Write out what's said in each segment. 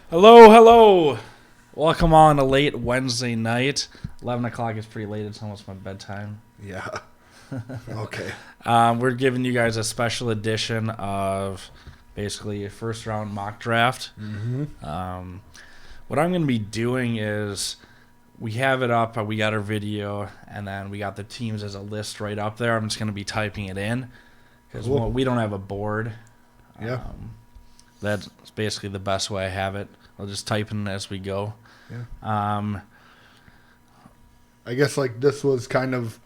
Hello, hello. Welcome on a late Wednesday night. 11 o'clock is pretty late. It's almost my bedtime. Yeah. Okay. We're giving you guys a special edition of basically a first round mock draft. Mm-hmm. What I'm going to be doing is we have it up. We got our video, and then we got the teams as a list right up there. I'm just going to be typing it in because Cool. we don't have a board. Yeah. That's basically the best way I have it. I'll just type in as we go. Yeah. I guess like this was kind of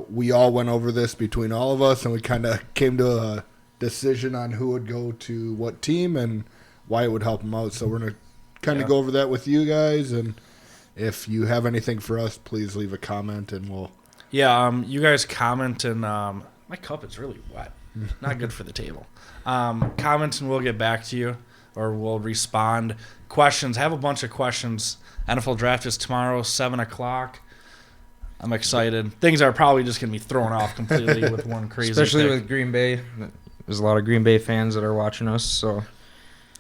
we all went over this between all of us, and we kind of came to a decision on who would go to what team and why it would help them out. So we're gonna kind of go over that with you guys, and if you have anything for us, please leave a comment, and we'll. Yeah. You guys comment, and my cup is really wet. Not good for the table. Comment, and we'll get back to you, or we'll respond. Questions. Have a bunch of questions. NFL draft is tomorrow, 7 o'clock. I'm excited. Things are probably just going to be thrown off completely with one crazy Especially pick. with Green Bay. There's a lot of Green Bay fans that are watching us, so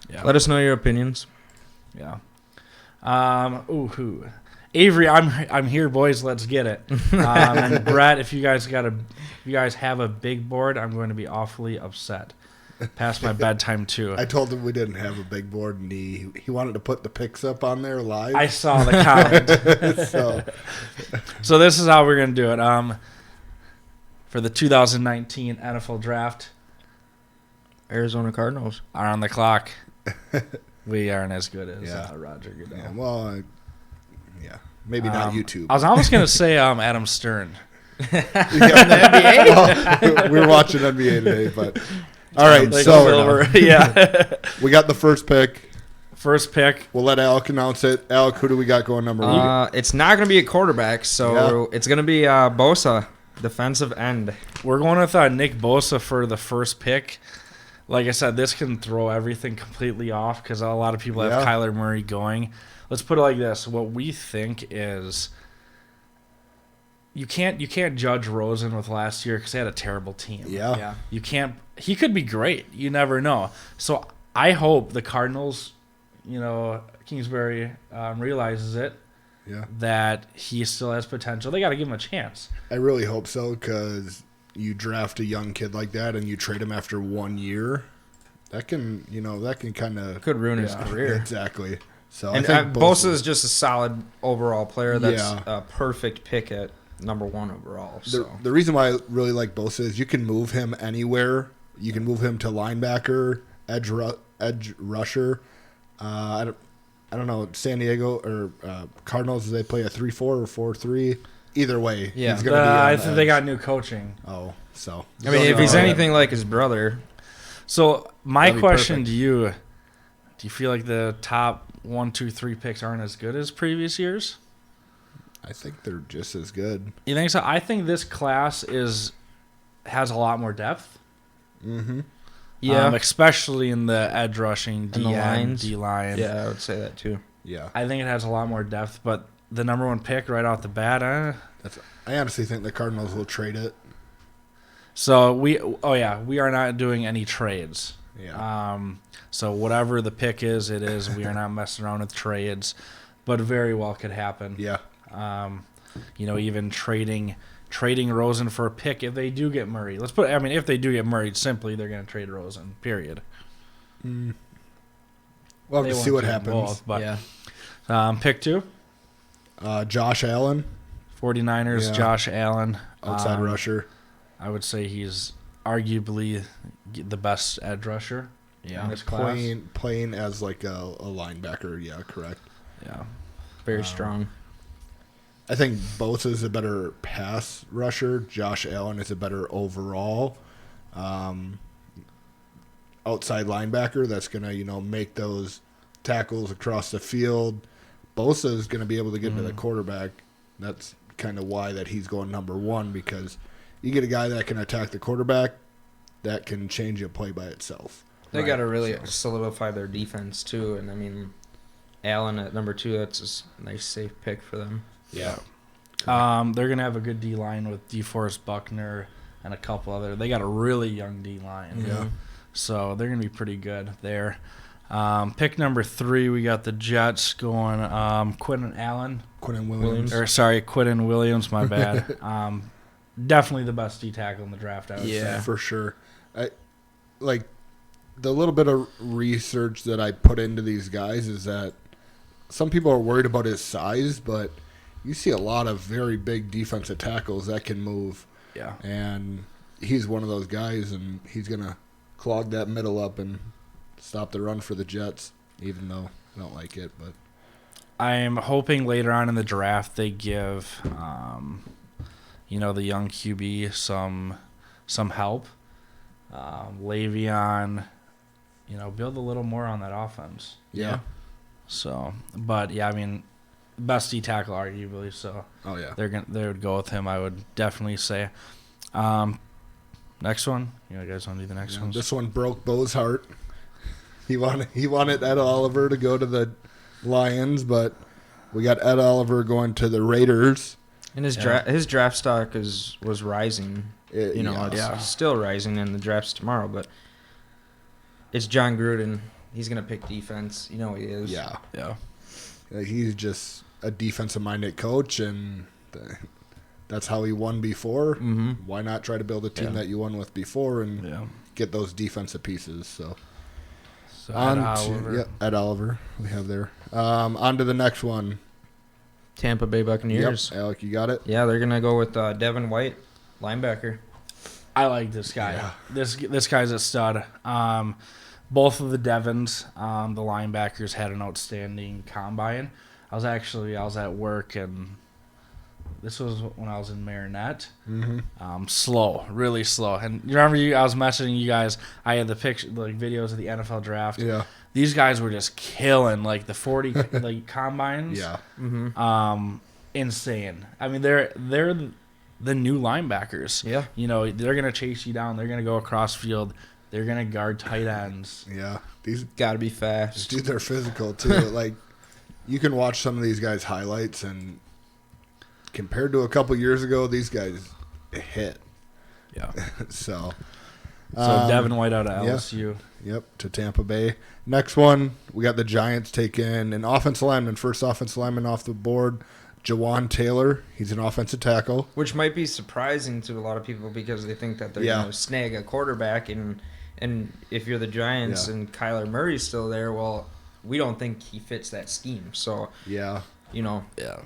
Yeah. let us know your opinions. Yeah. Avery, I'm here, boys. Let's get it. And Brett, if you guys have a big board, I'm going to be awfully upset. Past my bedtime too. I told him we didn't have a big board, and he wanted to put the picks up on there live. I saw the comment. So this is how we're going to do it. For the 2019 NFL Draft, Arizona Cardinals. are on the clock. We aren't as good as Yeah. Roger Goodell. Yeah, well, maybe not YouTube. I was almost going to say Adam Stern. Well, we were watching NBA today, but all right. Like So Silver. Yeah. we got the first pick. First pick. We'll let Alec announce it. Alec, who do we got going number one? It's not going to be a quarterback, so it's going to be Bosa, defensive end. We're going with Nick Bosa for the first pick. Like I said, this can throw everything completely off because a lot of people have Yeah. Kyler Murray going. Let's put it like this. What we think is you can't judge Rosen with last year because they had a terrible team. Yeah. You can't. He could be great. You never know. So I hope the Cardinals, Kingsbury realizes it, Yeah. that he still has potential. They got to give him a chance. I really hope so, because you draft a young kid like that and you trade him after 1 year, that can kind of Could ruin his career. Exactly. So And I think Bosa is just a solid overall player. That's Yeah. a perfect pick at number one overall. So. the reason why I really like Bosa is you can move him anywhere. You can move him to linebacker, edge rusher. I don't know, San Diego or Cardinals, do they play a 3-4 or 4-3? Either way, Yeah. he's going to be on I the think they edge. got new coaching. Oh, so. I mean, if he's So- anything like his brother, So my That'd be question perfect. to you: do you feel like the top 1, 2, 3 picks aren't as good as previous years? I think they're just as good. You think so? I think this class has a lot more depth. Mm-hmm. yeah, Especially in the edge rushing, And the lines. D line. yeah, I would say that too. Yeah. I think it has a lot more depth. But the number one pick right off the bat, I honestly think the Cardinals will trade it. So we are not doing any trades. Yeah. So whatever the pick is, it is. We are not messing around with trades, but very well could happen. Yeah. Even trading Rosen for a pick if they do get Murray. If they do get Murray, simply they're going to trade Rosen. Period. We'll They have to won't see what do happens. both, but Yeah. pick 2, Josh Allen, 49ers, Yeah. Josh Allen, outside rusher. I would say he's arguably the best edge rusher in this class. Playing as like a linebacker. Yeah, correct. Yeah. Very strong. I think Bosa is a better pass rusher. Josh Allen is a better overall outside linebacker that's going to, make those tackles across the field. Bosa is going to be able to get to the quarterback. That's kind of why that he's going number one, because you get a guy that can attack the quarterback, that can change a play by itself. They Right. got to really solidify their defense too, and I mean, Allen at number 2, that's a nice safe pick for them. Yeah. They're going to have a good D line with DeForest Buckner and a couple other. They got a really young D line. Yeah. So they're going to be pretty good there. Pick number 3, we got the Jets going. Quinton Allen. Quinton Williams. Or sorry, Quinton Williams. My bad. Definitely the best D tackle in the draft. I would say. For sure. Like the little bit of research that I put into these guys is that some people are worried about his size, but you see a lot of very big defensive tackles that can move. Yeah. And he's one of those guys, and he's gonna clog that middle up and stop the run for the Jets, even though I don't like it. But I'm hoping later on in the draft they give, the young QB some help. Le'Veon, build a little more on that offense. yeah. So, but yeah, I mean, best D tackle arguably. So, Oh yeah. they would go with him. I would definitely say. Next one, you guys want to do the next one? This one broke Bo's heart. He wanted Ed Oliver to go to the Lions, but we got Ed Oliver going to the Raiders. And his draft stock was rising. It's still rising, and the draft's tomorrow. But it's John Gruden. He's gonna pick defense. He is. Yeah. Yeah. He's just a defensive-minded coach, and that's how he won before. Mm-hmm. Why not try to build a team that you won with before and Yeah. get those defensive pieces? So Ed Ed Oliver we have there. On to the next one. Tampa Bay Buccaneers. Yep, Alec, you got it? Yeah, they're gonna go with Devin White, linebacker. I like this guy. Yeah. This guy's a stud. Both of the Devons, the linebackers, had an outstanding combine. I was at work, and this was when I was in Marinette. Mm-hmm. Slow, really slow. And you remember I was messaging you guys. I had the picture, like videos of the NFL draft. Yeah. These guys were just killing, like the 40 like combines. Yeah. Mm-hmm. Insane. I mean, they're the new linebackers. Yeah. They're gonna chase you down. They're gonna go across field. They're gonna guard tight ends. Yeah. These Gotta be fast. dudes are physical too. Like you can watch some of these guys' highlights, and compared to a couple years ago, these guys hit. Yeah. So Devin White out of LSU. Yep, to Tampa Bay. Next one, we got the Giants taking an offensive lineman, first offensive lineman off the board, Jawan Taylor. He's an offensive tackle. Which might be surprising to a lot of people because they think that they're going to snag a quarterback. And if you're the Giants and Kyler Murray's still there, well, we don't think he fits that scheme. So, Yeah.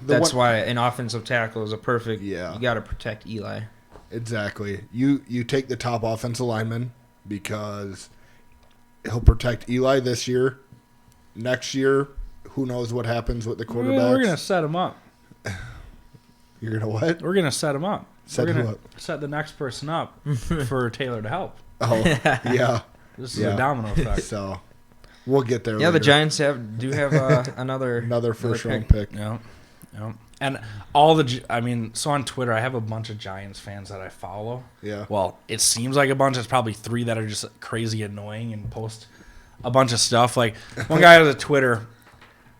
that's why an offensive tackle is a perfect. Yeah. You got to protect Eli. Exactly. You take the top offensive lineman because he'll protect Eli this year. Next year, who knows what happens with the quarterbacks. We're gonna set him up. You're gonna what? We're gonna set him up. Set We're who gonna up? set the next person up for Taylor to help. Oh, yeah. This is a domino effect. So we'll get there. Yeah, later. the Giants do have another first round pick. Yeah. And so on Twitter, I have a bunch of Giants fans that I follow. Yeah. Well, it seems like a bunch. It's probably 3 that are just crazy annoying and post a bunch of stuff. Like one guy has a Twitter,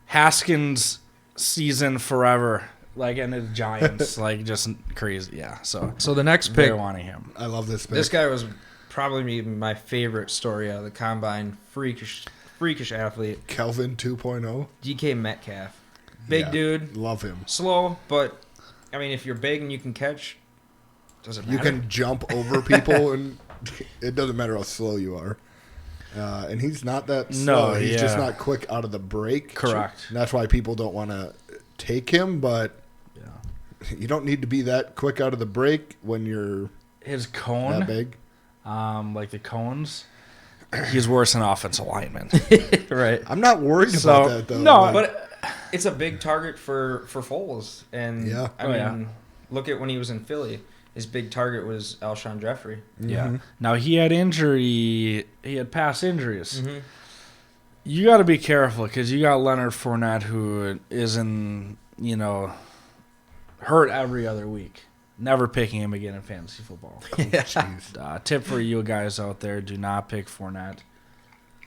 Haskins season forever. Like, and the Giants, like, just crazy. Yeah. So the next pick, they're wanting him. I love this pick. this guy was probably my favorite story out of the combine. Freakish athlete. Kelvin 2.0. DK Metcalf. Big dude. Love him. Slow, but, I mean, if you're big and you can catch, doesn't matter. You can jump over people, and it doesn't matter how slow you are. And he's not that slow. No, he's just not quick out of the break. Correct. And that's why people don't want to take him, but you don't need to be that quick out of the break when you're His cone, that big. like the cones, he's worse than offensive lineman. right. I'm not worried about that, though. No, Like, But it's a big target for Foles. And, Yeah. I mean, look at when he was in Philly. His big target was Alshon Jeffrey. Yeah. Now he had past injuries. Mm-hmm. You got to be careful because you got Leonard Fournette who is hurt every other week. Never picking him again in fantasy football. Jeez. Tip for you guys out there: do not pick Fournette.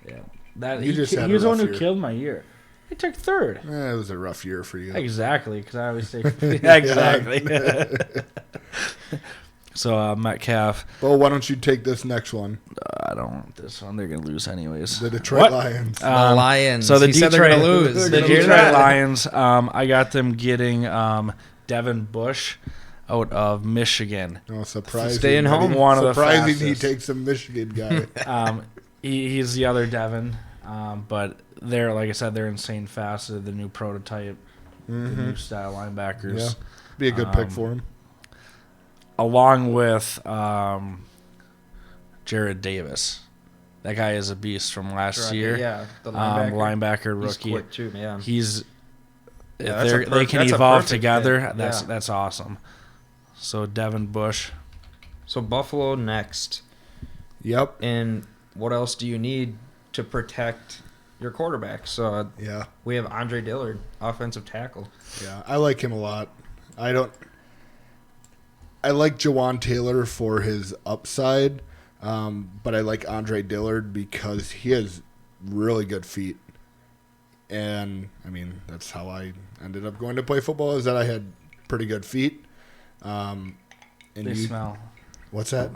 Yeah, You just had he a was the one rough who year. killed my year. He took third. It was a rough year for you. Exactly, because I always say exactly. So Metcalf. Well, why don't you take this next one? I don't want this one. They're gonna lose anyways. The Detroit Lions. The Lions. So the he Detroit, said they're gonna lose. The Detroit Lions. I got them getting Devin Bush out of Michigan. Oh, surprising! Staying home. One of the surprising fastest. he takes a Michigan guy. He's the other Devin, but they're like I said, they're insane fast. They're the new prototype, the new style linebackers. Yeah, be a good pick for him. Along with Jared Davis. That guy is a beast from last year. Yeah, the linebacker rookie. He's quick too, man. They can evolve together. That's awesome. So Devin Bush. So Buffalo next. Yep. And what else do you need to protect your quarterback? So we have Andre Dillard, offensive tackle. Yeah, I like him a lot. I like Jawan Taylor for his upside, but I like Andre Dillard because he has really good feet. And, I mean, that's how I ended up going to play football, is that I had pretty good feet. And They smell. What's that?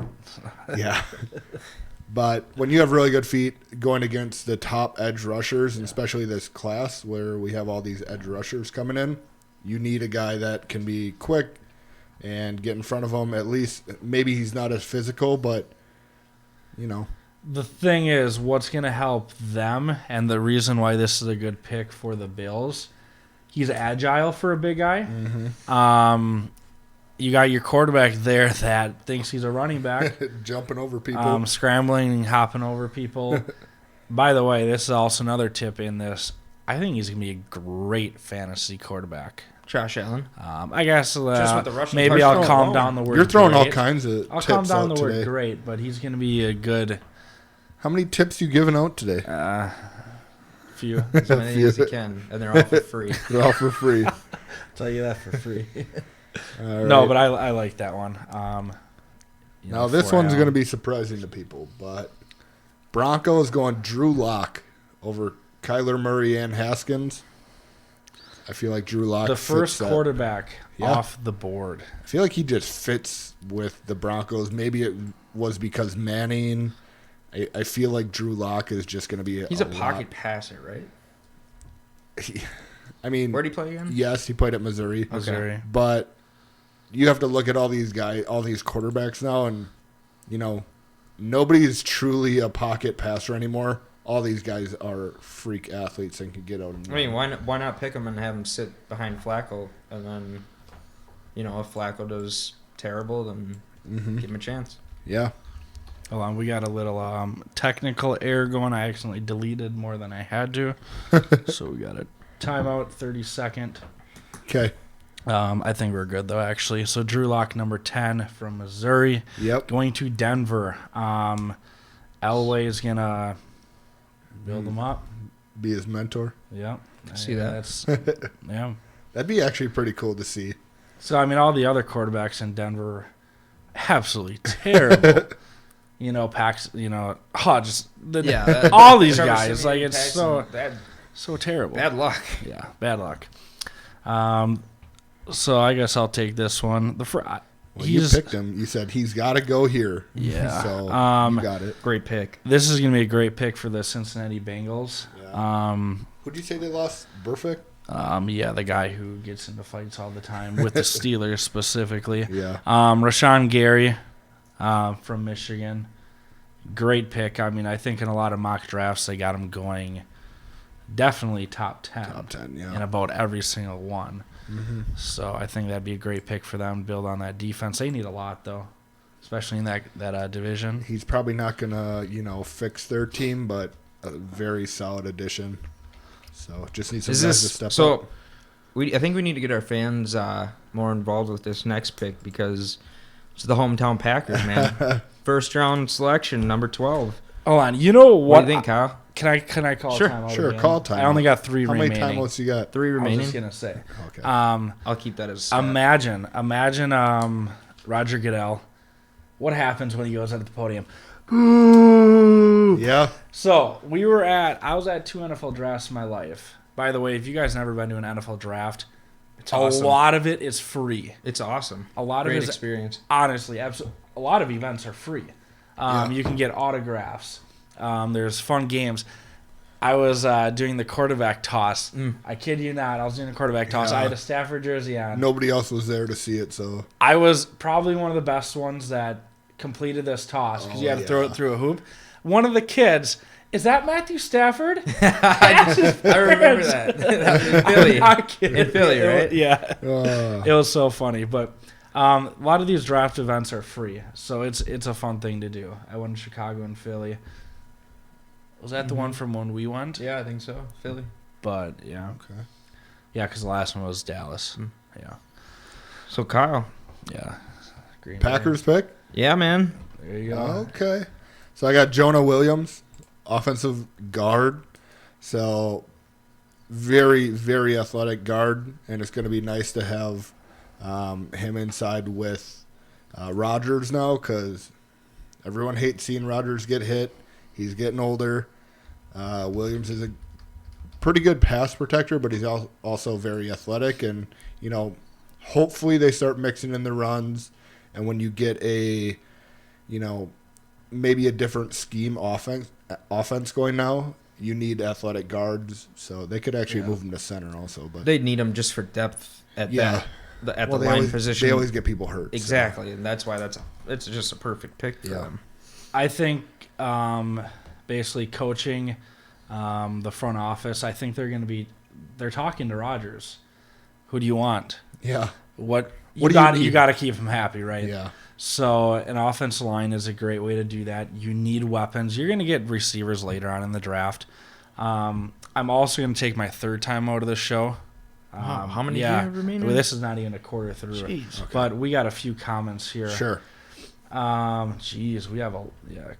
Yeah. But when you have really good feet going against the top edge rushers, and especially this class where we have all these edge rushers coming in, you need a guy that can be quick and get in front of them. At least, maybe he's not as physical, but, you know. The thing is, what's going to help them, and the reason why this is a good pick for the Bills, he's agile for a big guy. Mm-hmm. You got your quarterback there that thinks he's a running back. Jumping over people. Scrambling and hopping over people. By the way, this is also another tip in this. I think he's going to be a great fantasy quarterback. Josh Allen. I guess Just with the rushing maybe I'll touchdown calm alone. down the word You're throwing great. all kinds of I'll tips calm down out the word today. great, but he's going to be a good How many tips you giving out today? few. As many as he can, and they're all for free. They're all for free. Tell you that for free. All No, right. but I like that one. Now, this one's going to be surprising to people, but Broncos going Drew Lock over Kyler Murray and Haskins. I feel like Drew Lock the fits first that. quarterback Yeah. off the board. I feel like he just fits with the Broncos. Maybe it was because Manning. I feel like Drew Lock is just going to be He's a pocket passer, right? I mean, Where'd he play again? yes, he played at Missouri. Missouri. But you have to look at all these guys, all these quarterbacks now, and, you know, nobody's truly a pocket passer anymore. All these guys are freak athletes and can get out and I mean, why not pick him and have him sit behind Flacco, and then, you know, if Flacco does terrible, then give him a chance. Yeah. Hold on, we got a little technical error going. I accidentally deleted more than I had to. So we got a timeout, 30-second. Okay. I think we're good, though, actually. So Drew Lock, number 10 from Missouri. Yep. Going to Denver. Elway is going to build them up. Be his mentor. Yep. See that? That's, yeah. That'd be actually pretty cool to see. So, I mean, all the other quarterbacks in Denver are absolutely terrible. You know, all these Trevor guys. Siemian, Like, it's Paxton, so terrible. bad luck. Yeah, bad luck. So I guess I'll take this one. You picked him. You said he's got to go here. Yeah. So you got it. Great pick. This is going to be a great pick for the Cincinnati Bengals. Yeah. Who'd you say they lost? Burfict? Yeah, the guy who gets into fights all the time with the Steelers specifically. Yeah. Rashawn Gary from Michigan. Great pick. I mean, I think in a lot of mock drafts they got him going definitely top 10. Top 10, yeah. In about every single one. Mm-hmm. So I think that'd be a great pick for them to build on that defense. They need a lot, though, especially in that division. He's probably not going to, fix their team, but a very solid addition. So just need some guys to step up. I think we need to get our fans more involved with this next pick because it's the hometown Packers, man. First round selection, number 12. Hold on. You know what? What do you think, Kyle? Can I call Sure, timeout sure. again? Call timeout. I only got 3 How remaining. many timeouts you got? 3 I was remaining. just gonna say. Okay. I'll keep that as Imagine Roger Goodell. What happens when he goes up to the podium? Yeah. So I was at 2 NFL drafts in my life. By the way, if you guys never been to an NFL draft, It's awesome. a lot of it is free. It's awesome. A lot Great of it is experience. honestly, absolutely. A lot of events are free. You can get autographs. There's fun games. I was doing the quarterback toss. I kid you not. I was doing the quarterback toss. I had a Stafford jersey on. Nobody else was there to see it, so. I was probably one of the best ones that completed this toss because you had to throw it through a hoop. One of the kids, is that Matthew Stafford? I remember that. That was in Philly. I'm kidding. In Philly, right? Yeah. It was so funny. But a lot of these draft events are free, so it's a fun thing to do. I went to Chicago and Philly. Was that the one from when we went? Yeah, I think so. Philly. But, yeah. Okay. Yeah, because the last one was Dallas. Yeah. So, Kyle. Yeah. Green Packers pick? Yeah, man. There you go. Okay. So I got Jonah Williams, offensive guard. So very, very athletic guard, and it's going to be nice to have him inside with Rodgers now because everyone hates seeing Rodgers get hit. He's getting older. Williams is a pretty good pass protector, but he's also very athletic. And, you know, hopefully they start mixing in the runs. And when you get a, you know, maybe a different scheme offense going now, you need athletic guards. So they could actually move him to center also. But they'd need him just for depth at the line position. They always get people hurt. Exactly, and that's why it's just a perfect pick for them. I think basically coaching the front office, I think they're talking to Rodgers. Who do you want? Yeah. You got to keep him happy, right? Yeah. So an offensive line is a great way to do that. You need weapons. You're going to get receivers later on in the draft. I'm also going to take my third time out of the show. How many do you have remaining? Well, this is not even a quarter through. Jeez. Okay. But we got a few comments here. Sure. We have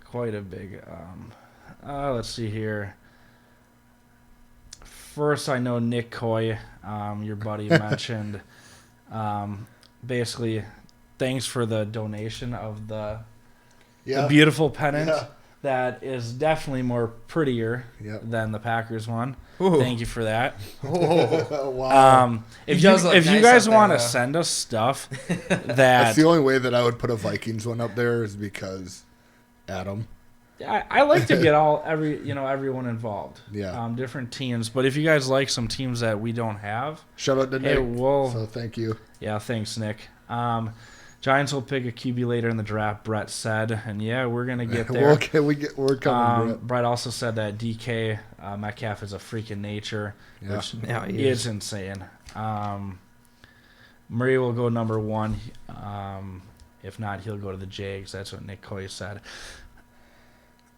quite a big. Let's see here. First, I know Nick Coy, your buddy, mentioned basically thanks for the donation of the beautiful pennant that is definitely more prettier than the Packers one. Ooh. Thank you for that. Oh, wow. If you guys want to send us stuff, that's the only way that I would put a Vikings one up there is because Adam. I like to get everyone involved. Yeah. Different teams, but if you guys like some teams that we don't have, shout out to Nick. So thank you. Yeah, thanks, Nick. Giants will pick a QB later in the draft, Brett said, and we're gonna get there. We're coming. Brett also said that DK Metcalf is a freak in nature, which is insane. Murray will go number 1. If not, he'll go to the Jags. That's what Nick Coy said.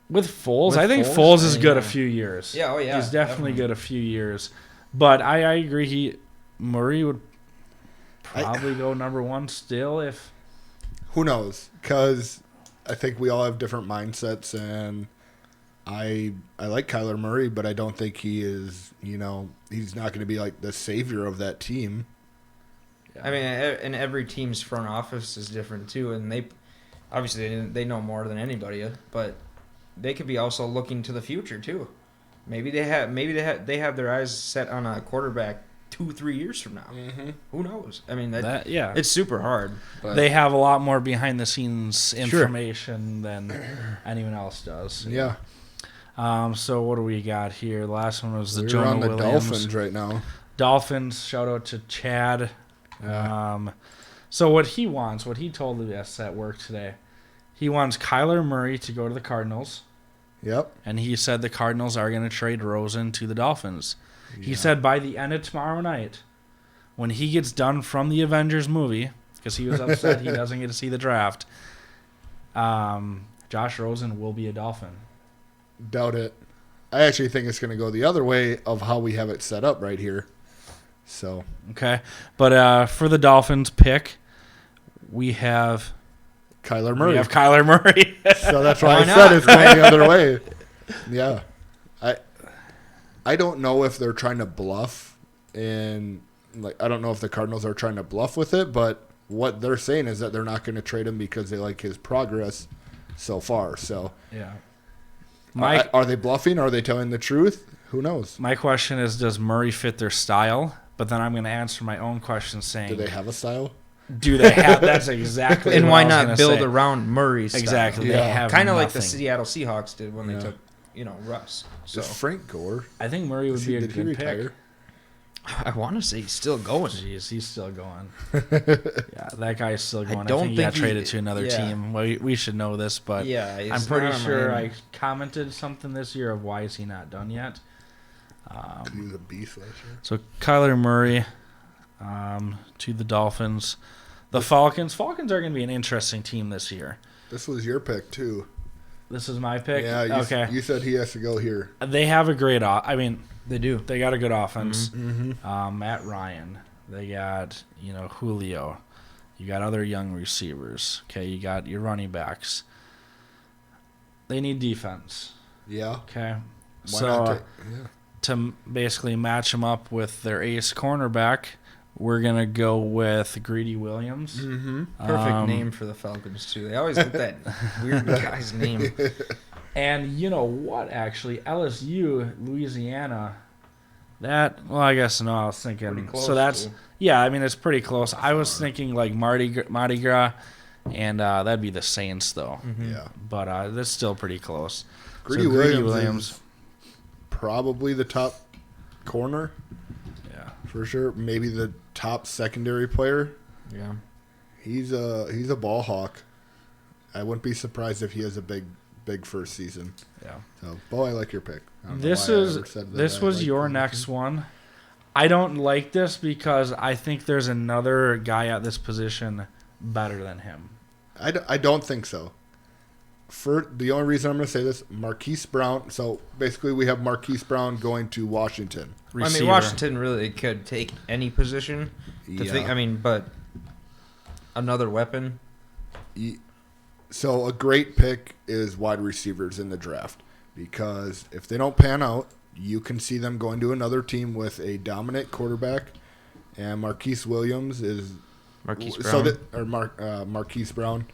With Foles, I think Foles is good a few years. Yeah, oh yeah. He's definitely good a few years. But I agree, Murray would probably go number 1 still if... Who knows? Because I think we all have different mindsets, and I like Kyler Murray, but I don't think he is, he's not going to be like the savior of that team. I mean, and every team's front office is different too, and they know more than anybody, but they could be also looking to the future too. Maybe they have their eyes set on a quarterback 2-3 years from now. Mm-hmm. Who knows? I mean, it's super hard. But they have a lot more behind the scenes information than anyone else does. Yeah. So what do we got here? The last one was We're Jonah on the Williams. Dolphins right now. Dolphins. Shout out to Chad. Yeah. So what he told us at work today, he wants Kyler Murray to go to the Cardinals. Yep. And he said the Cardinals are going to trade Rosen to the Dolphins. Yeah. He said by the end of tomorrow night, when he gets done from the Avengers movie, because he was upset he doesn't get to see the draft, Josh Rosen will be a Dolphin. Doubt it. I actually think it's going to go the other way of how we have it set up right here. So okay. But for the Dolphins pick, we have Kyler Murray. So that's why I said it's going the other way. Yeah. I don't know if they're trying to bluff, and I don't know if the Cardinals are trying to bluff with it, but what they're saying is that they're not going to trade him because they like his progress so far. So yeah. Are they bluffing? Are they telling the truth? Who knows? My question is, does Murray fit their style? But then I'm going to answer my own question saying... Do they have a style? Do they have? That's exactly. And what why I was not gonna build say. around Murray's style? Exactly. Yeah. They have Kind of like the nothing. Seattle Seahawks did when they Yeah. took, Russ. So Is Frank Gore? I think Murray would be a Did he good pick. retire? I want to say he's still going. Jeez, he's still going. Yeah, that guy's still going. I don't think he got think he- traded to another yeah. team. We should know this, but Yeah, he's I'm pretty not on sure Miami. I commented something this year of why is he not done yet. He was a beast last year. So Kyler Murray to the Dolphins. The Falcons. Falcons are going to be an interesting team this year. This was your pick too. This is my pick. Yeah. Okay. You said he has to go here. They have a great. I mean, They do. they got a good offense. Mm-hmm. Matt Ryan. They got Julio. You got other young receivers. Okay, you got your running backs. They need defense. Yeah. Okay, Why so not yeah. to basically match them up with their ace cornerback, we're gonna go with Greedy Williams. Mm-hmm. Perfect name for the Falcons too. They always get that weird guy's name. And you know what? Actually, LSU, Louisiana. I guess no. I was thinking. Pretty close, So that's too. yeah. I mean, it's pretty close. I was thinking like Mardi Gras, and that'd be the Saints though. Yeah. But that's still pretty close. Greedy So Williams is probably the top corner Yeah. for sure. Maybe the top secondary player. Yeah. He's a ball hawk. I wouldn't be surprised if he has a big first season. Yeah. So, Bo, I like your pick. I don't know This why I is ever said that this I was liked your him. next one. I don't like this because I think there's another guy at this position better than him. I don't think so. For the only reason I'm going to say this, Marquise Brown. So basically, we have Marquise Brown going to Washington. Receiver. I mean, Washington really could take any position. But another weapon. So a great pick is wide receivers in the draft because if they don't pan out, you can see them going to another team with a dominant quarterback. And Marquise Williams is Marquise Brown. Marquise Brown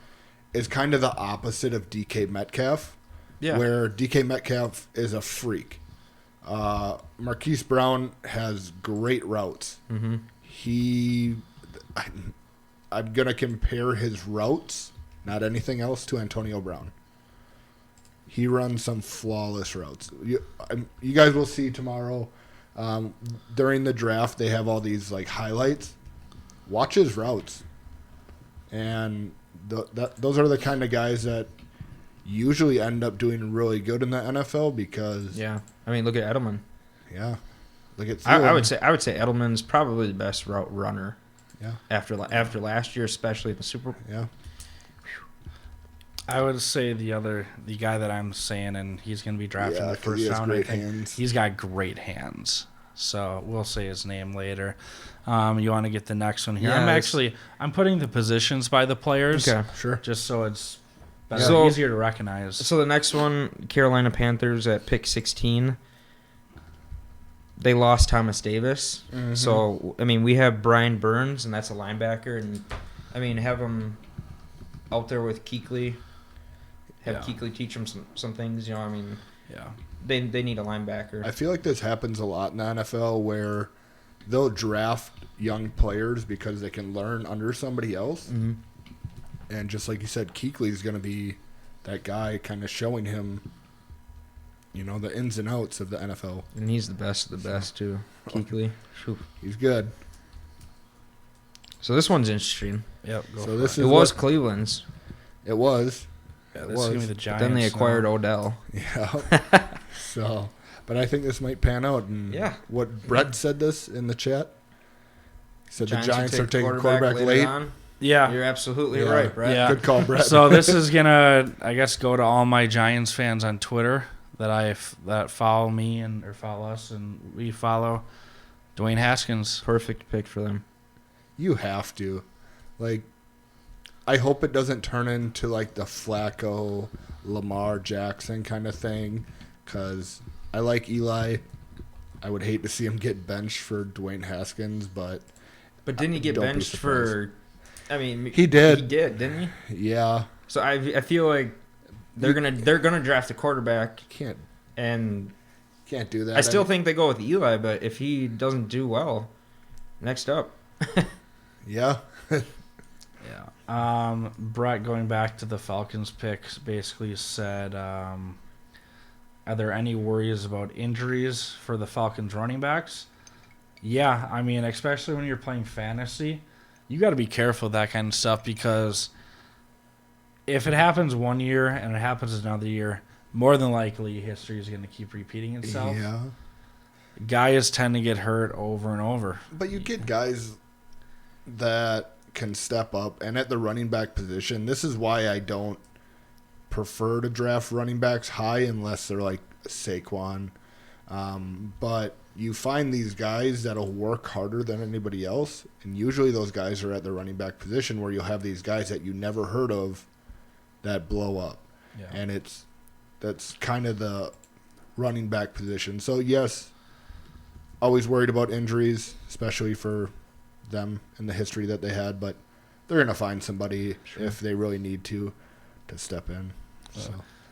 is kind of the opposite of DK Metcalf. Yeah. Where DK Metcalf is a freak. Marquise Brown has great routes. Mm-hmm. I'm going to compare his routes, not anything else, to Antonio Brown. He runs some flawless routes. You guys will see tomorrow. During the draft, they have all these like highlights. Watch his routes. And those are the kind of guys that usually end up doing really good in the NFL because Yeah. I mean, look at Edelman. yeah, look at I Thielen. would say Edelman's probably the best route runner. Yeah. After last year, especially in the Super Bowl. Yeah. I would say the guy that I'm saying, and he's going to be drafted in the 'cause first he has round. I great think hands. he's got great hands. So we'll say his name later. You want to get the next one here? Yeah, I'm putting the positions by the players, Okay. Sure. just so it's better, So- easier to recognize. So the next one, Carolina Panthers at pick 16. They lost Thomas Davis. Mhm. So, I mean, we have Brian Burns, and that's a linebacker. And, I mean, have him out there with Kuechly. Have Yeah. Kuechly teach him some things. I mean, Yeah. they need a linebacker. I feel like this happens a lot in the NFL where they'll draft young players because they can learn under somebody else. Mm-hmm. And just like you said, Kuechly's going to be that guy kind of showing him, the ins and outs of the NFL. And he's the best of the best, too. Kuechly. Phew. He's good. So this one's interesting. Yep. Go So for this it. is It was what- Cleveland's. It was. Yeah, it this is gonna be was. the But Giants. then they acquired now. Odell. Yeah. So, but I think this might pan out. And Yeah. what Brett said this in the chat. He said the Giants will are take taking quarterback later late. on. Yeah. You're absolutely Yeah. right, Brett. Yeah. Good call, Brett. So this is gonna, I guess, go to all my Giants fans on Twitter that follow me or follow us, and we follow Dwayne Haskins. Perfect pick for them. You have to. I hope it doesn't turn into like the Flacco, Lamar Jackson kind of thing, because I like Eli. I would hate to see him get benched for Dwayne Haskins, but But didn't he get Don't be benched for? I mean, He did. He did, didn't he? yeah, So I feel like they're gonna draft a quarterback, can't and do that. I still think they go with Eli. But if he doesn't do well, next up, yeah. Yeah. Brett, going back to the Falcons picks, basically said, are there any worries about injuries for the Falcons running backs? Yeah, I mean, especially when you're playing fantasy, you got to be careful with that kind of stuff because if it happens one year and it happens another year, more than likely history is going to keep repeating itself. Yeah. Guys tend to get hurt over and over. But you get guys that can step up, and at the running back position, this is why I don't prefer to draft running backs high unless they're like Saquon. But you find these guys that'll work harder than anybody else, and usually those guys are at the running back position where you'll have these guys that you never heard of that blow up. Yeah. And that's kind of the running back position. So, yes, always worried about injuries, especially for them and the history that they had, but they're going to find somebody if they really need to step in.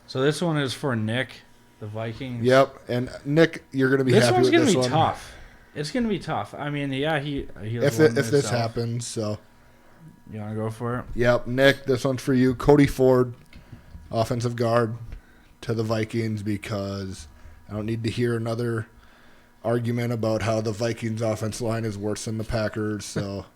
So this one is for Nick, the Vikings. Yep, and Nick, you're going to be happy with this one. This one's going to be tough. It's going to be tough. I mean, yeah, he if this happens, so. You want to go for it? Yep, Nick, this one's for you. Cody Ford, offensive guard to the Vikings, because I don't need to hear another argument about how the Vikings offensive line is worse than the Packers, so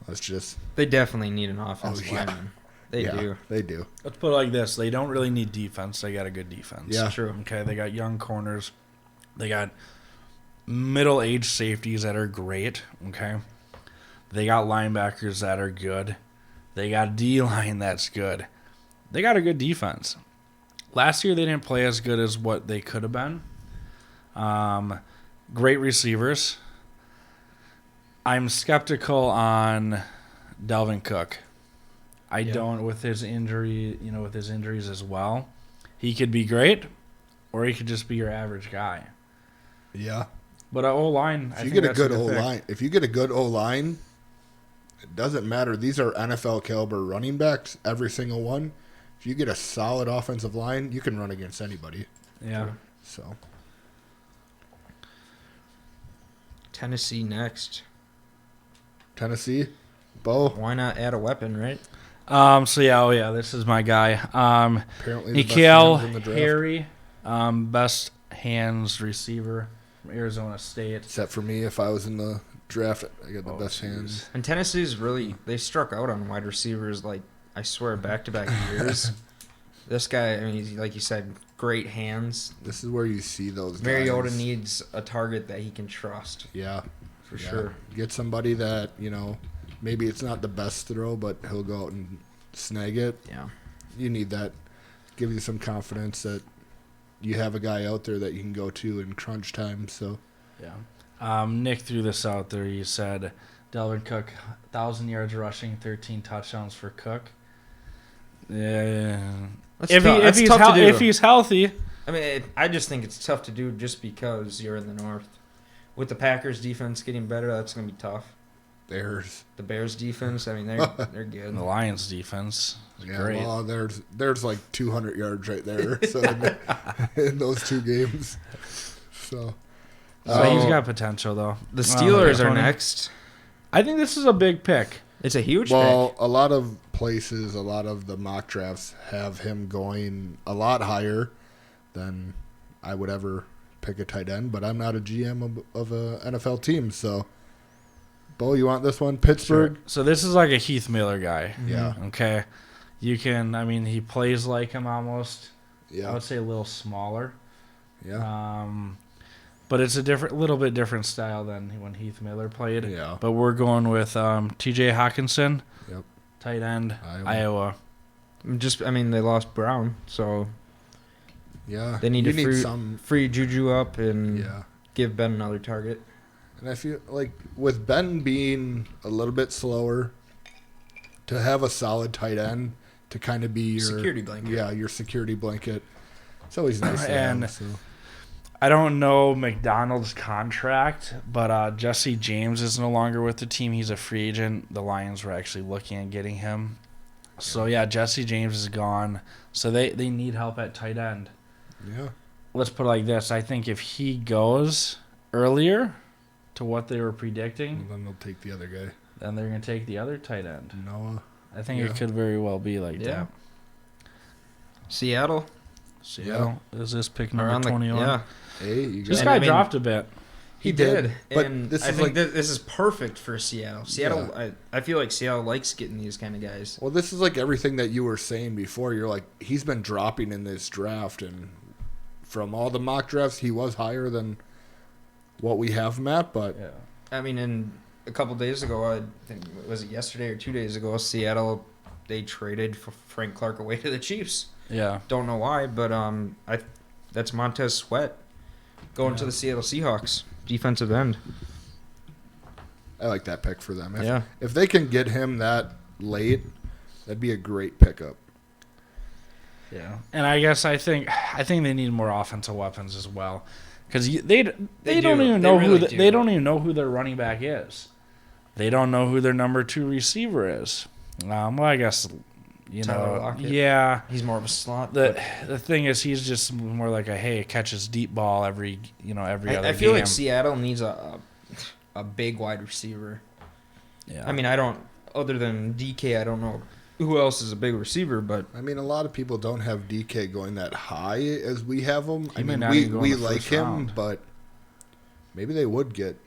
let's just... They definitely need an offensive lineman. They do. They do. Let's put it like this. They don't really need defense. They got a good defense. Yeah. True. Okay, they got young corners. They got middle-aged safeties that are great, okay? They got linebackers that are good. They got D-line that's good. They got a good defense. Last year, they didn't play as good as what they could have been. Great receivers. I'm skeptical on Dalvin Cook. I don't with his injury, with his injuries as well. He could be great, or he could just be your average guy. Yeah. But O-line, if you get a good O-line, it doesn't matter. These are NFL caliber running backs, every single one. If you get a solid offensive line, you can run against anybody. Yeah. So. Tennessee next. Tennessee, Bo. Why not add a weapon, right? This is my guy. Apparently, N'Keal Harry, best hands receiver from Arizona State. Except for me, if I was in the draft, I got the best hands. And Tennessee's they struck out on wide receivers, I swear, back-to-back years. This guy, I mean, he's, like you said, great hands. This is where you see those guys. Mariota needs a target that he can trust. Yeah. For sure. Get somebody that, maybe it's not the best throw, but he'll go out and snag it. Yeah. You need that. Give you some confidence that you have a guy out there that you can go to in crunch time. So, yeah. Nick threw this out there. He said, Dalvin Cook, 1,000 yards rushing, 13 touchdowns for Cook. Yeah. If he's healthy. I mean, I just think it's tough to do just because you're in the North. With the Packers defense getting better, that's going to be tough. The Bears defense, I mean, they're good. The Lions defense is great. Well, there's like 200 yards right there. So in those two games. So he's got potential, though. The Steelers are next. I think this is a big pick. It's a huge pick. Well, a lot of places, a lot of the mock drafts have him going a lot higher than I would ever pick a tight end, but I'm not a GM of a NFL team, so Bo, you want this one? Pittsburgh? Sure. So this is like a Heath Miller guy. Yeah. Okay. He plays like him almost. Yeah. I would say a little smaller. Yeah. But it's a little bit different style than when Heath Miller played. Yeah. But we're going with T.J. Hawkinson. Yep. Tight end, Iowa. They lost Brown, so yeah, they need to free Juju up and give Ben another target. And I feel like with Ben being a little bit slower, to have a solid tight end to kind of be your security blanket. Yeah, your security blanket. It's always nice to have. So. I don't know McDonald's contract, but Jesse James is no longer with the team. He's a free agent. The Lions were actually looking at getting him. So, yeah, Jesse James is gone. So they need help at tight end. Yeah. Let's put it like this. I think if he goes earlier to what they were predicting. Well, then they'll take the other guy. then they're going to take the other tight end. Noah. I think Yeah. it could very well be like Yeah. that. Seattle. Seattle is this pick Are number on the- 21. Yeah, Hey, you This got guy I mean- dropped a bit. he He did. did, but And this I is think like- this is perfect for Seattle. Seattle, I feel like Seattle likes getting these kind of guys. Well, this is like everything that you were saying before. You're like, he's been dropping in this draft, and from all the mock drafts, he was higher than what we have him at. But Yeah. I mean, and a couple days ago, I think was it yesterday or 2 days ago, Seattle they traded for Frank Clark away to the Chiefs. Yeah. Don't know why, but that's Montez Sweat going to Yeah. the Seattle Seahawks, defensive end. I like that pick for them. Yeah. If they can get him that late, that'd be a great pickup. Yeah. And I think they need more offensive weapons as well. Because they don't even know they don't even know who their running back is. They don't know who their number 2 receiver is. Well, I guess Tyler Lockett. yeah. He's more of a slot. The thing is, he's just more like catches deep ball every other game. I feel like Seattle needs a big wide receiver. Yeah. I mean, other than DK, I don't know who else is a big receiver, but I mean, a lot of people don't have DK going that high as we have him. He may I not mean, even go in we the like first him, round. but maybe they would get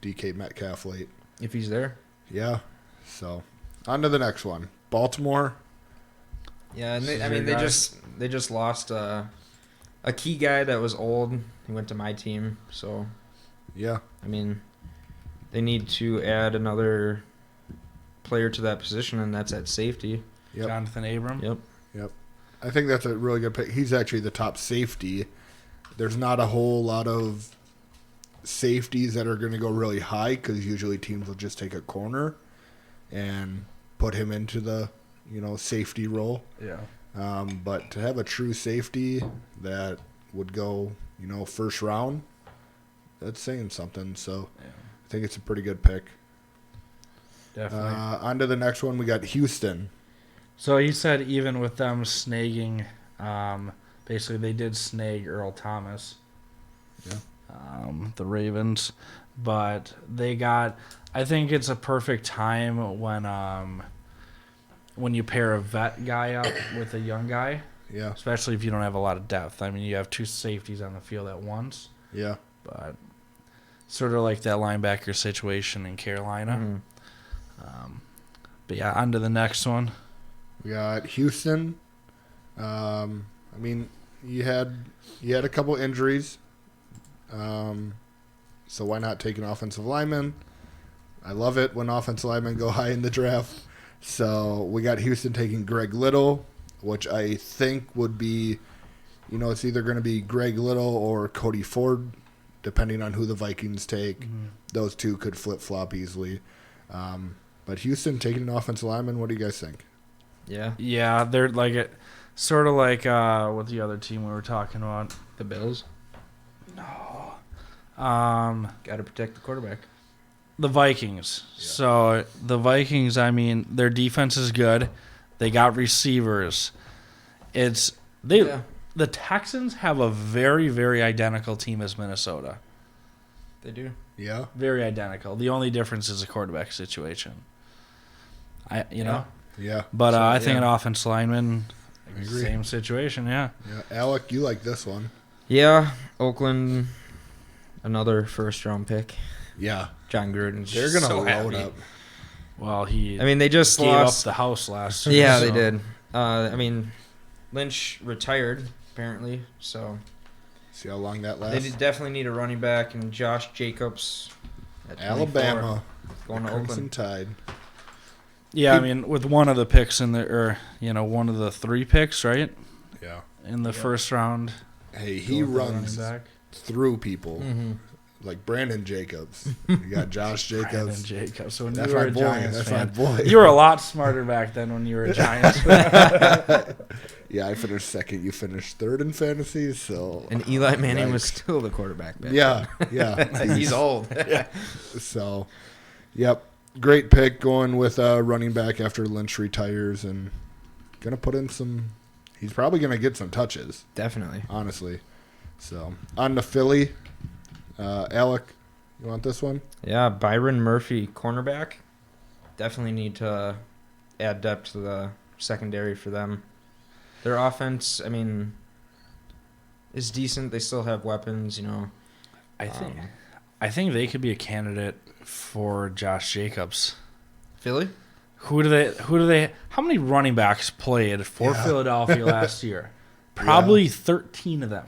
DK Metcalf late. if he's there. Yeah. So, on to the next one. Baltimore. Yeah, and This is I mean, your guy. they just lost a key guy that was old. He went to my team, so Yeah. I mean, they need to add another player to that position, and that's at safety. Yep. Jonathan Abram. Yep. I think that's a really good pick. He's actually the top safety. There's not a whole lot of safeties that are going to go really high because usually teams will just take a corner and put him into the safety role. Yeah. But to have a true safety that would go first round, that's saying something. So Yeah. I think it's a pretty good pick. Definitely. On to the next one. We got Houston. So he said even with them snagging, basically they did snag Earl Thomas. Yeah. The Ravens, but they got. I think it's a perfect time when you pair a vet guy up with a young guy, Yeah. especially if you don't have a lot of depth. I mean, you have 2 safeties on the field at once, Yeah. but sort of like that linebacker situation in Carolina. Mhm. But yeah, on to the next one. We got Houston. I mean, you had a couple injuries. So why not take an offensive lineman? I love it when offensive linemen go high in the draft. So we got Houston taking Greg Little, which I think would be, it's either going to be Greg Little or Cody Ford, depending on who the Vikings take. Those two could flip-flop easily. But Houston taking an offensive lineman, what do you guys think? Yeah, Yeah, they're like it, sort of like what the other team we were talking about. the Bills Um, got to protect the quarterback. the Vikings. Yeah. So the Vikings, I mean, their defense is good. They got receivers. The Texans have a very, very identical team as Minnesota. They do. Yeah. Very identical. The only difference is the quarterback situation. Yeah. But So, I think yeah. an offense lineman, I agree. same situation. Yeah. Yeah. Alec, you like this one. Yeah, Oakland, another first-round pick. Yeah. John Gruden's They're going to so load happy. up. Well, he I mean, they just gave lost. up the house last year. Yeah, they so- did. I mean, Lynch retired apparently, so See how long that they lasts? definitely need a running back. And Josh Jacobs, at 24, Alabama. going to Crimson Oakland. Tide. Yeah, I mean, with one of the picks one of the 3 picks, right, Yeah. in the first round. Hey, he go with the running runs back. through people Mm-hmm. like Brandon Jacobs. You got Josh Brandon Jacobs. Jacobs. So when That's you were my a boy. Giants That's fan, my boy. you were a lot smarter back then when you were a Giants fan. Yeah, I finished second. You finished third in fantasy. So And Eli Manning was Yikes. still the quarterback back Yeah, yeah. then. He's old. So, yep, great pick going with running back after Lynch retires and gonna put in some. He's probably gonna get some touches, Definitely. honestly. So on to Philly, Alec, you want this one? Yeah, Byron Murphy, cornerback. definitely need to add depth to the secondary for them. Their offense, I mean, is decent. They still have weapons, I think they could be a candidate for Josh Jacobs. Philly? Who do they how many running backs played for Philadelphia last year? Probably 13 of them.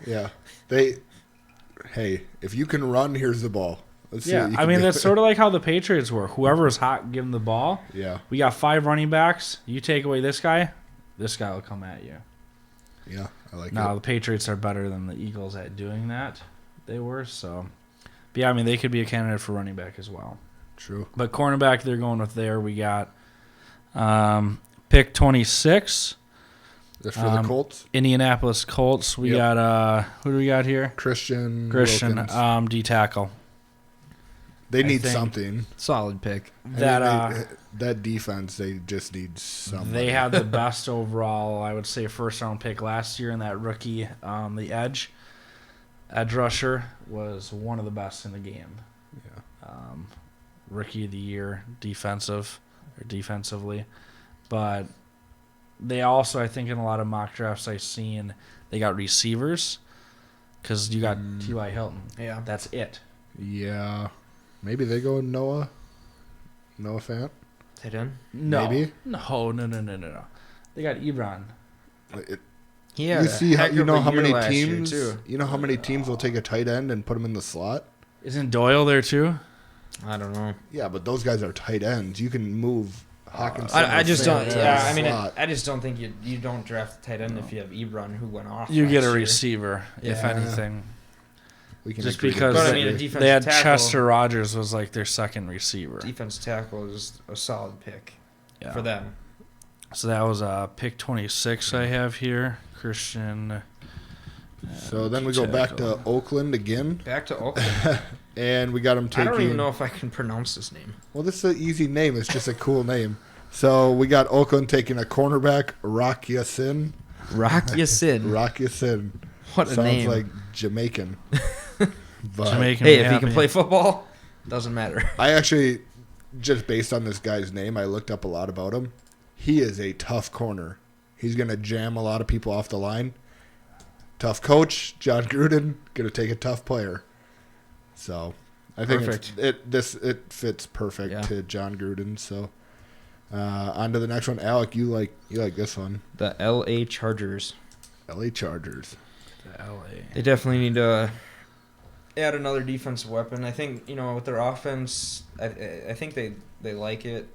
Yeah. Hey, if you can run, here's the ball. Let's see what you I can mean, do. that's sort of like how the Patriots were. Whoever is hot, give them the ball. Yeah. We got 5 running backs. You take away this guy will come at you. Yeah, I like Now, it. the Patriots are better than the Eagles at doing that. They were, so. But yeah, I mean, they could be a candidate for running back as well. True. But cornerback, they're going with there. We got pick 26. That's for the Colts? Indianapolis Colts. We got, who do we got here? Christian Wilkins. D tackle. They need think- something. Solid pick. That defense, they just need something. They had the best overall, I would say, first-round pick last year in that rookie, the edge. Edge rusher was one of the best in the game. Yeah. Rookie of the year, defensively. But they also, I think in a lot of mock drafts I've seen, they got receivers because you got T.Y. Hilton. Yeah. That's it. Yeah. Maybe they go Noah Fant. Tight end? No. Maybe? No. They got Ebron. Yeah. You see how how many teams how many teams will take a tight end and put him in the slot? Isn't Doyle there too? I don't know. Yeah, but those guys are tight ends. You can move Hawkinson. I just don't. Fant to Yeah, the I mean, slot. I just don't think you don't draft a tight end if you have Ebron who went off. You get a last year. receiver, if Yeah. anything. We can Just agree to because But I disagree. mean, a defensive They had tackle. Chester Rogers was like their second receiver. Defensive tackle is a solid pick Yeah. for them. So that was pick 26 I have here. Christian. So then we go back to Oakland again, Back to Oakland. and we got him I taking. don't even know if I can pronounce this name. Well, this is an easy name. It's just a cool name. So we got Oakland taking a cornerback, Rock Yassin. Rock Yassin. Rock Yassin. What a Sounds name. like Jamaican. But Jamaican. Hey, if yeah, he can play football, doesn't matter. I actually, just based on this guy's name, I looked up a lot about him. He is a tough corner. He's going to jam a lot of people off the line. Tough coach, John Gruden, going to take a tough player. So I think it fits perfect to John Gruden. So on to the next one. Alec, you like this one. The L.A. Chargers. LA Chargers. They definitely need to add another defensive weapon. I think, with their offense, I think they like it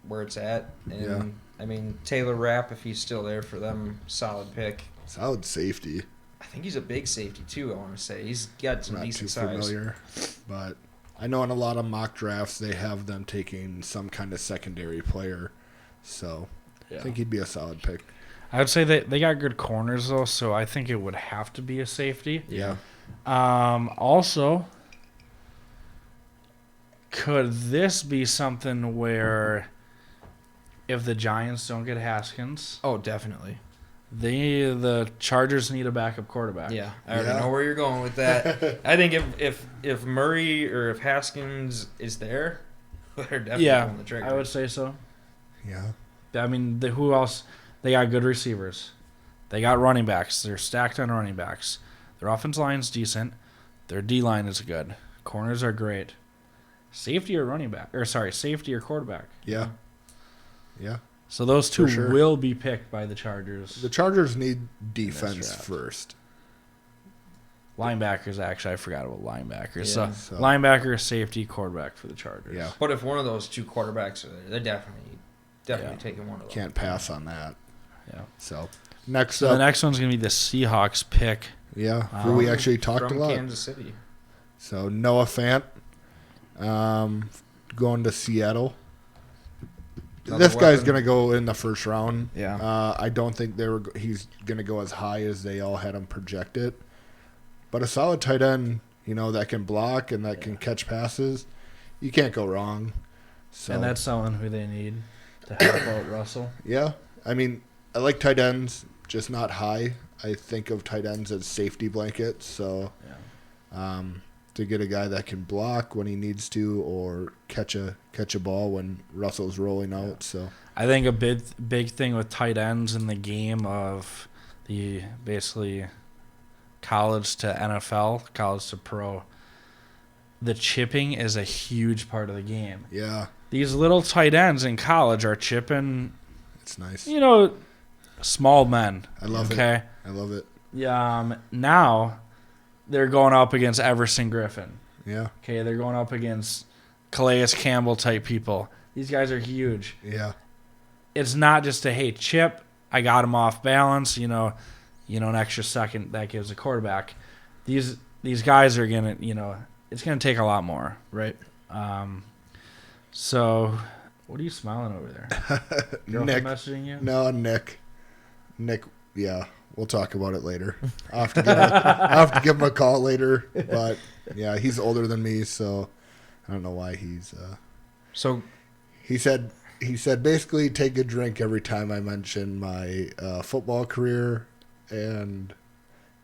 where it's at. And, I mean, Taylor Rapp, if he's still there for them, solid pick. Solid safety. I think he's a big safety, too, I want to say. He's got some Not too decent size. familiar, but I know in a lot of mock drafts they have them taking some kind of secondary player. So I think he'd be a solid pick. I would say they got good corners though, so I think it would have to be a safety. Yeah. Also, could this be something where if the Giants don't get Haskins, Oh, definitely. the Chargers need a backup quarterback? Yeah, I already know where you're going with that. I think if Murray or if Haskins is there, they're definitely pulling the trigger. I would say so. Yeah. I mean, who else? They got good receivers. They got running backs. They're stacked on running backs. Their offensive line's decent. Their D line is good. Corners are great. Safety or safety or quarterback. Yeah. Yeah. So those two For sure. will be picked by the Chargers. The Chargers need defense draft. first. Linebackers, actually, I forgot about linebackers. Yeah. So linebacker, safety, quarterback for the Chargers. Yeah. But if one of those two quarterbacks are there, they're definitely taking one of those. Can't pass on that. Yeah. So next So up, the next one's going to be the Seahawks pick. who we actually talked from a lot. Kansas City. So Noah Fant, going to Seattle. Another This guy's weapon. going to go in the first round. Yeah. I don't think he's going to go as high as they all had him projected. But a solid tight end, that can block and that can catch passes, you can't go wrong. So, And that's someone who they need to help out Russell. yeah. I mean, I like tight ends, just not high. I think of tight ends as safety blankets. So, to get a guy that can block when he needs to or catch a ball when Russell's rolling out. So I think a big thing with tight ends in the game of the basically college to NFL, college to pro, the chipping is a huge part of the game. yeah, These little tight ends in college are chipping, it's nice. small men. I love it. Okay. I love it. Yeah. Now they're going up against Everson Griffin. Yeah, Okay, they're going up against Calais Campbell type people. These guys are huge. yeah, It's not just a hey chip, I got him off balance. An extra second that gives a quarterback. These guys are gonna it's gonna take a lot more. Right. So what are you smiling over there? Girlfriend Nick. messaging you? No, Nick. Yeah, we'll talk about it later. I'll have to give him a call later. But yeah, he's older than me, so I don't know why he's. So He said basically take a drink every time I mention my football career, and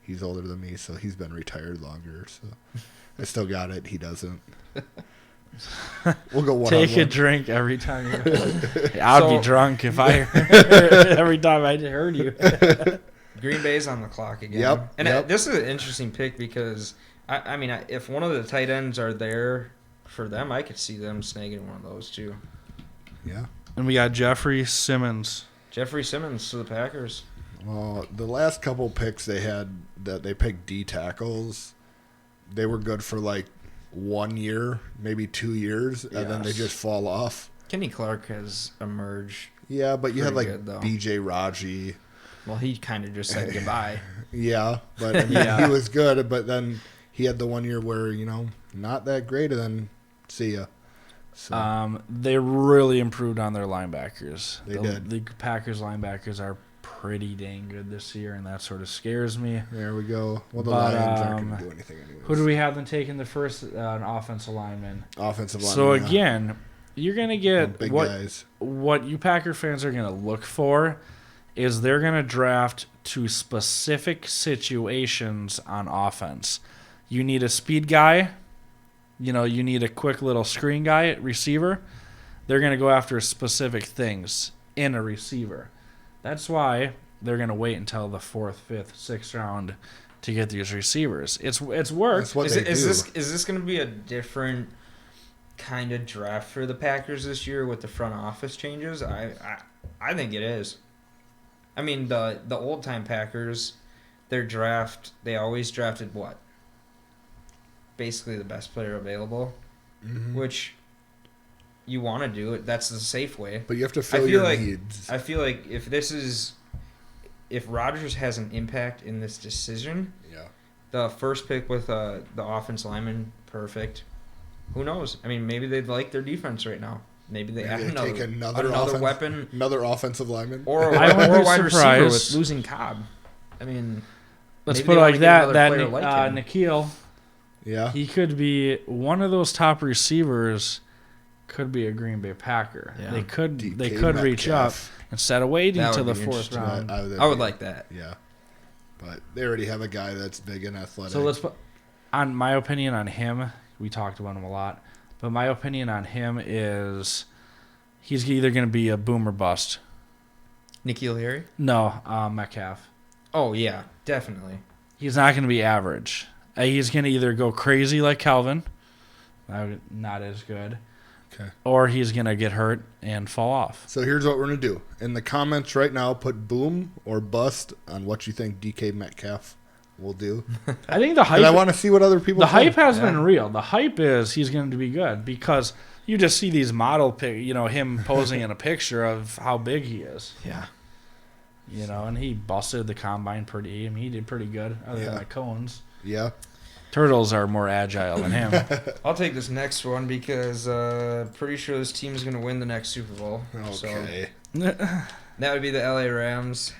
he's older than me, so he's been retired longer. So I still got it. He doesn't. We'll go one. Take a drink every time I'd be drunk if I every time I heard you. Green Bay's on the clock again. Yep, And yep. this is an interesting pick because, if one of the tight ends are there for them, I could see them snagging one of those too. Yeah. And we got Jeffrey Simmons. Jeffrey Simmons to the Packers. Well, the last couple picks they had that they picked D tackles, they were good for like 1 year, maybe 2 years, and then they Yes. just fall off. Kenny Clark has emerged. Yeah, but you had like Pretty good, though. B.J. Raji. Well, he kind of just said goodbye. Yeah, but I mean, Yeah. he was good, but then he had the 1 year where, not that great, and then see ya. So, They really improved on their linebackers. They did. The Packers linebackers are pretty dang good this year, and that sort of scares me. there we go. Well, the But, Lions aren't going to do anything anyways. Who do we have them taking the first an offensive lineman? Offensive line. So yeah. again, you're gonna get Big what guys. what you Packer fans are gonna look for is they're gonna draft to specific situations on offense. You need a speed guy. You need a quick little screen guy at receiver. They're going to go after specific things in a receiver. That's why they're going to wait until the 4th, 5th, 6th round to get these receivers. It's worked. That's what Is they do. this going to be a different kind of draft for the Packers this year with the front office changes? I think it is. I mean, the old time Packers, their draft, they always drafted what? Basically the best player available, Mhm. which you want to do it. That's the safe way. But you have to I fill feel your like needs. I feel like if Rodgers has an impact in this decision, Yeah. the first pick with the offense lineman, perfect. Who knows? I mean, maybe they'd like their defense right now. Maybe they Maybe add they take another weapon Another offensive lineman. or I wouldn't or be a wide receiver surprised. with losing Cobb. I mean, Let's maybe put it they wanna like get that. another That player like him. Nikhil, Yeah. he could be one of those top receivers. Could be a Green Bay Packer. Yeah. They could DK reach up Metcalf. instead of waiting That till would the be 4th interesting. round. I would like that. Yeah. But they already have a guy that's big and athletic. So let's put on my opinion on him. We talked about him a lot, but my opinion on him is he's either going to be a boom or bust. N'Keal Harry? No, Metcalf. Oh yeah, definitely. He's not going to be average. He's going to either go crazy like Calvin, not as good, Okay. or he's going to get hurt and fall off. So here's what we're going to do. In the comments right now, put boom or bust on what you think DK Metcalf will do. I think the And I hype. want to see what other people The think. hype has Yeah. been real. The hype is he's going to be good because you just see these model him posing in a picture of how big he is. Yeah. And he busted the combine pretty. I mean, he did pretty good, other Yeah. than the cones. Yeah. Turtles are more agile than him. I'll take this next one because pretty sure this team is going to win the next Super Bowl. So Okay. that would be the LA Rams.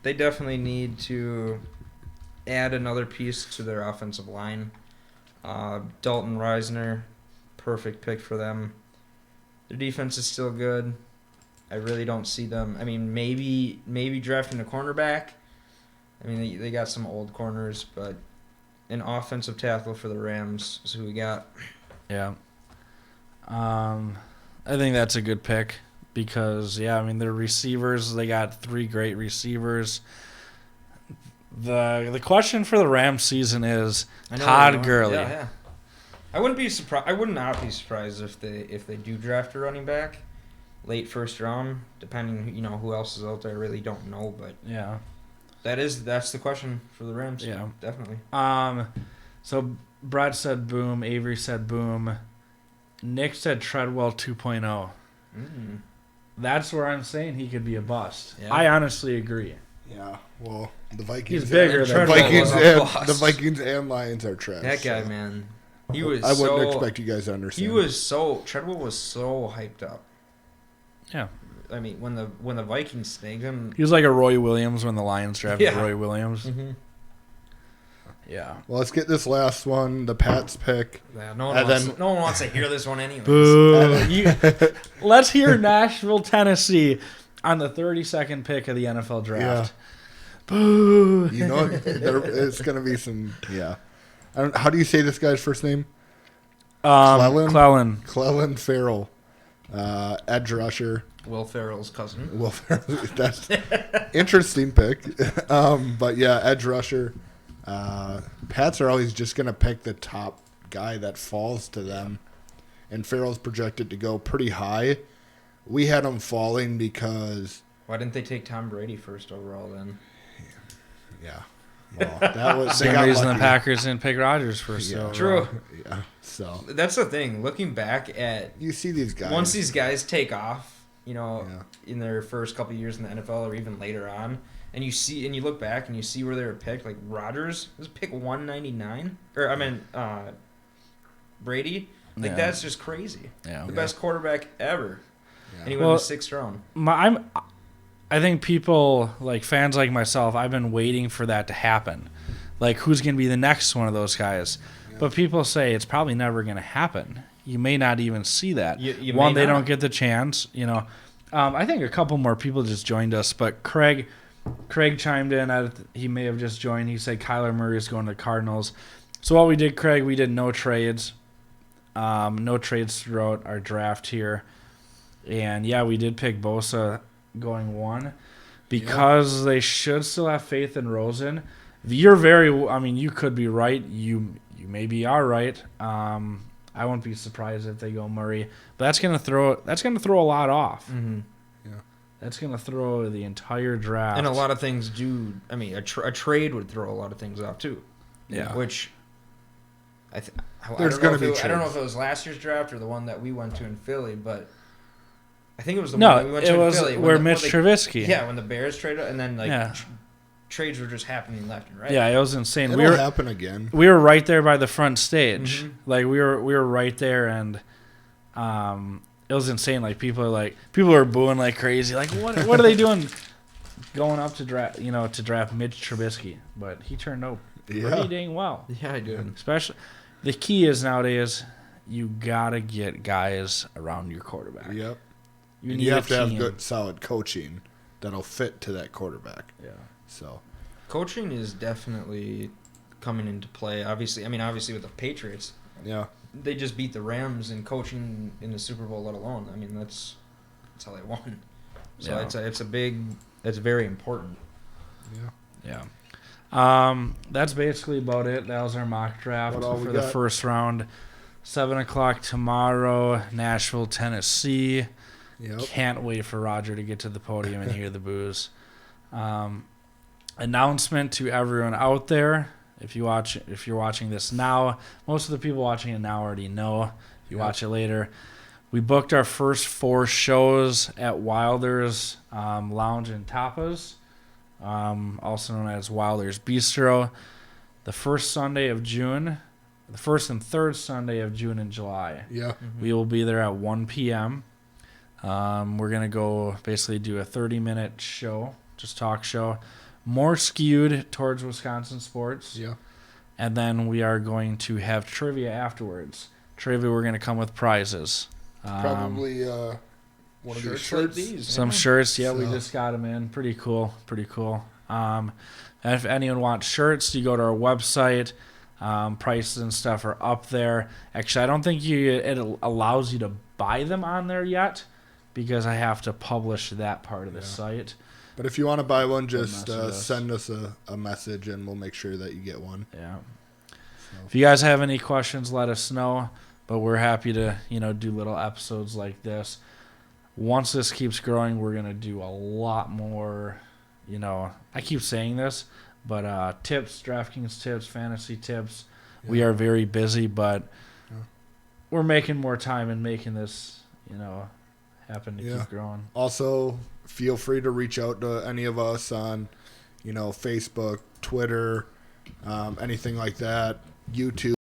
They definitely need to add another piece to their offensive line. Dalton Reisner, perfect pick for them. Their defense is still good. I really don't see them. I mean, maybe drafting a cornerback. I mean, they got some old corners, but an offensive tackle for the Rams. So who we got? Yeah. I think that's a good pick because, their receivers, they got 3 great receivers. The question for the Rams season is Todd Gurley. Yeah. I wouldn't be surprised. I would not be surprised if they do draft a running back late first round, depending who else is out there. I really don't know, but Yeah. that's the question for the Rams. Yeah. Definitely. So Brett said boom, Avery said boom, Nick said Treadwell 2.0. That's where I'm saying he could be a bust. Yeah. I honestly agree. Yeah, well, the Vikings. He's bigger than The Vikings and Lions are trash. That guy, man. He was. I wouldn't expect you guys to understand. Treadwell was so hyped up. Yeah. I mean, when the Vikings snagged him, He was like a Roy Williams when the Lions drafted Yeah. Roy Williams. mm-hmm. Yeah. Well, let's get this last one, the Pats pick. Yeah, no one wants to hear this one anyways. Boo. Let's hear Nashville, Tennessee on the 32nd pick of the NFL draft. Boo. You know, it's going to be some, yeah. How do you say this guy's first name? Clellan. Clellan Farrell. Edge rusher. Will Ferrell's cousin. Will Ferrell. That's interesting pick. But yeah, edge rusher. Pats are always just going to pick the top guy that falls to them. And Farrell's projected to go pretty high. We had him falling because... Why didn't they take Tom Brady first overall then? Yeah. Well, that was Same reason the Packers didn't pick Rodgers first. Yeah. So. True. Yeah. So that's the thing. Looking back at you see these guys. Once these guys take off, Yeah. in their first couple years in the NFL or even later on, and you look back and you see where they were picked. Like Rodgers was pick 199, Brady. Like that's just crazy. Yeah. The best quarterback ever. Yeah. And he went in the 6th round. I think people, like fans like myself, I've been waiting for that to happen. Like, who's going to be the next one of those guys? Yeah. But people say it's probably never going to happen. You may not even see that. One, they don't get the chance. I think a couple more people just joined us, but Craig chimed in. He may have just joined. He said Kyler Murray is going to the Cardinals. So what we did, Craig, we did no trades. No trades throughout our draft here. And, yeah, we did pick Bosa going 1 because they should still have faith in Rosen. You could be right. You maybe are right. I won't be surprised if they go Murray, but that's gonna throw a lot off. Mm-hmm. Yeah, that's gonna throw the entire draft. And a lot of things do. I mean, a trade would throw a lot of things off too. Yeah, which I don't know if it was last year's draft or the one that we went to in Philly, but I think it was the one that we went to in Philly. Where Mitch Trubisky. Yeah, when the Bears traded, and then trades were just happening left and right. Yeah, it was insane. It'll happen again. We were right there by the front stage. Mm-hmm. Like we were right there, and it was insane. Like people are booing like crazy. Like what are they doing? Going up to draft Mitch Trubisky, but he turned out pretty dang well. Yeah, I did. Especially the key is nowadays you gotta get guys around your quarterback. Yep. You have to have good, solid coaching that'll fit to that quarterback. Yeah. So, coaching is definitely coming into play. Obviously with the Patriots. Yeah. They just beat the Rams in coaching in the Super Bowl, let alone. I mean, that's how they won. So it's very important. Yeah. Yeah. That's basically about it. That was our mock draft for the first round. 7:00 tomorrow, Nashville, Tennessee. Yep. Can't wait for Roger to get to the podium and hear the boos. Announcement to everyone out there: if you're watching this now, most of the people watching it now already know. If you watch it later, we booked our first 4 shows at Wilder's Lounge and Tapas, also known as Wilder's Bistro. The first Sunday of June, the first and third Sunday of June and July. Yeah, we will be there at 1 p.m. We're going to go basically do a 30-minute show, just talk show, more skewed towards Wisconsin sports. Yeah. And then we are going to have trivia afterwards. Trivia, we're going to come with prizes. Probably one of these shirts. Like these, some shirts, we just got them in. Pretty cool. And if anyone wants shirts, you go to our website. Prices and stuff are up there. Actually, I don't think it allows you to buy them on there yet because I have to publish that part of the site. But if you want to buy one, just message us. send us a message and we'll make sure that you get one. Yeah. So. If you guys have any questions, let us know. But we're happy to, do little episodes like this. Once this keeps growing, we're going to do a lot more, I keep saying this, but tips, DraftKings tips, fantasy tips. Yeah. We are very busy, but we're making more time and making this, happen to keep growing. Also, feel free to reach out to any of us on, Facebook, Twitter, anything like that, YouTube.